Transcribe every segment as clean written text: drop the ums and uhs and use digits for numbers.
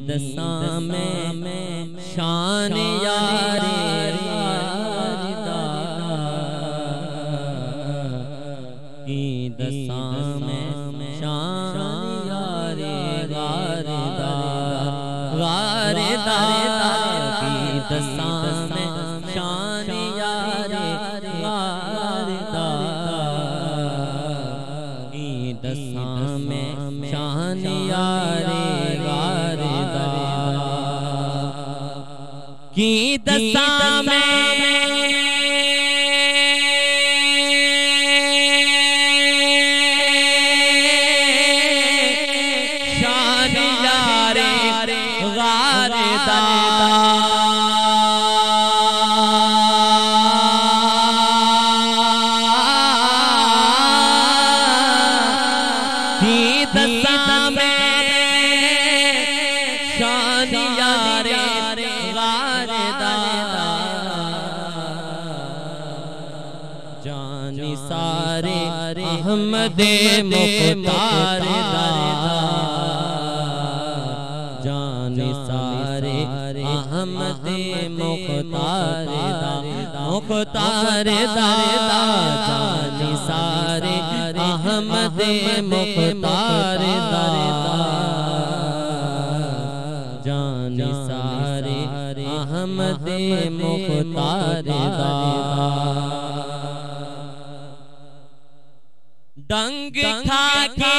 दसां में शान यारे दसां में शान यारे गारे दादा की दसां में शान यारे गारे दादा की दसां में शान यारे गारे दादा की दसां में जानी सारे अहमदे मुख्तार दादा जानी सारे अहमदे मुख्तार दादा मुख्तार दादा जानी सारे अहमदे मुख्तार दादा जानी सारे अहमदे मुख्तार दादा डंग खाके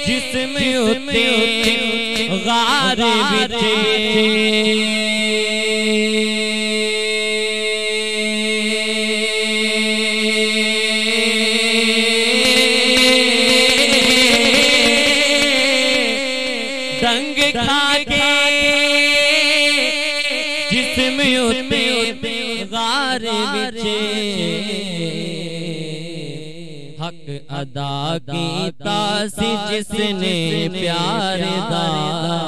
जिस्म उते गार विच डंग खाके जिस्म उते गार विच हक अदा कीता सी जिसने प्यार दादा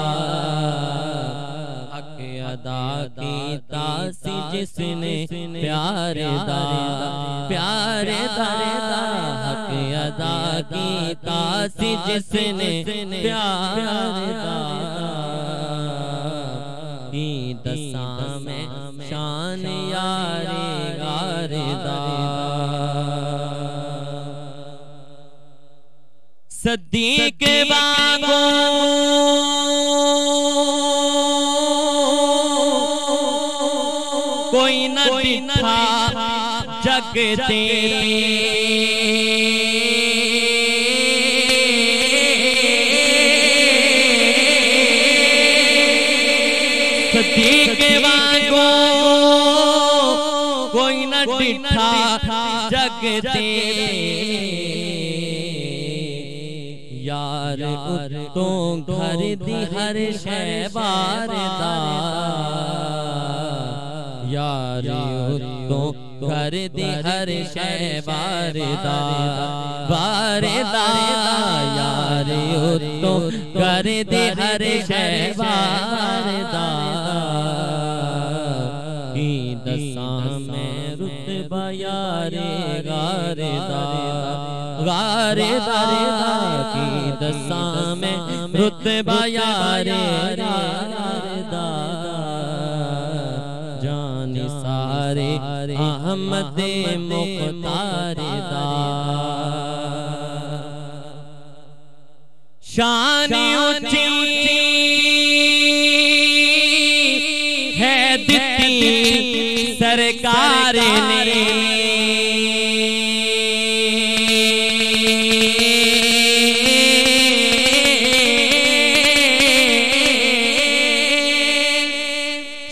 हक अदा कीता सी जिसने प्यार दादा प्यार दादा हक अदा कीता सी जिसने प्यार दादा की दसां में शान यारे गारे दादा सदीक वांगू कोई न दिखा जग ते सदीक वांगू कोई न दिखा जग ते यार तो घर दी हर शहबार दा यार तो घर दी हर शहबार दा बारे दा यार तो घर दी हर शहबार दा की दसां में रुतबा यारे गारे दा गारे दादा की दसां में रुतबा यारे दादा जानी सारे अहमदे मुख्तार दादा शान ऊंची है दिती सरकार ने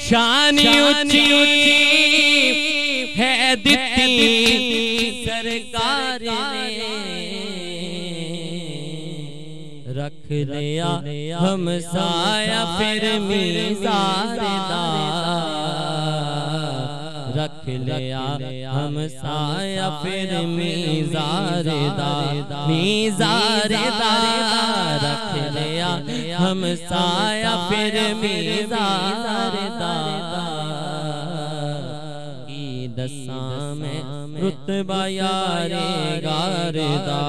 शान ऊंची है दिती सरकार ने रख लिया हम साया फिर मीज़ार दा रख लिया हम साया फिर मीज़ार दा मीज़ार दा रख लिया हम साया फिर मीज़ार दा की दसां में रुतबा यारे गार दा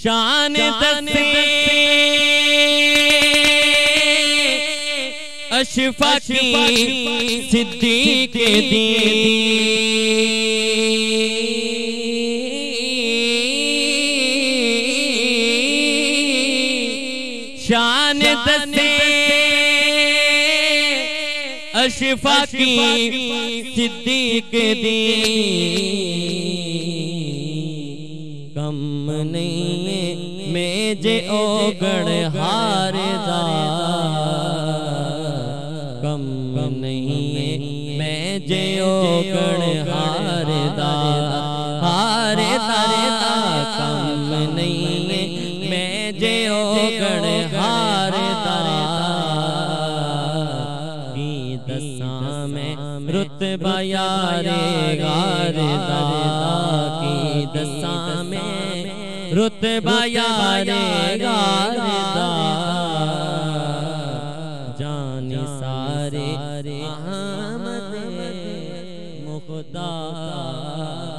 शान दसे अशफा की सिद्दीक दी शान दसे अशफा की सिद्दीक दी कम नहीं में जे ओगण हारदा कम नहीं मैं जे ओगण हारदा हारदा कम नहीं मैं जे ओगण हारदा की दसा मैं रुतबा यारे गारदा की दसा मैं रुतबा यारे गारदा जानी सारे अहमद मुख्तार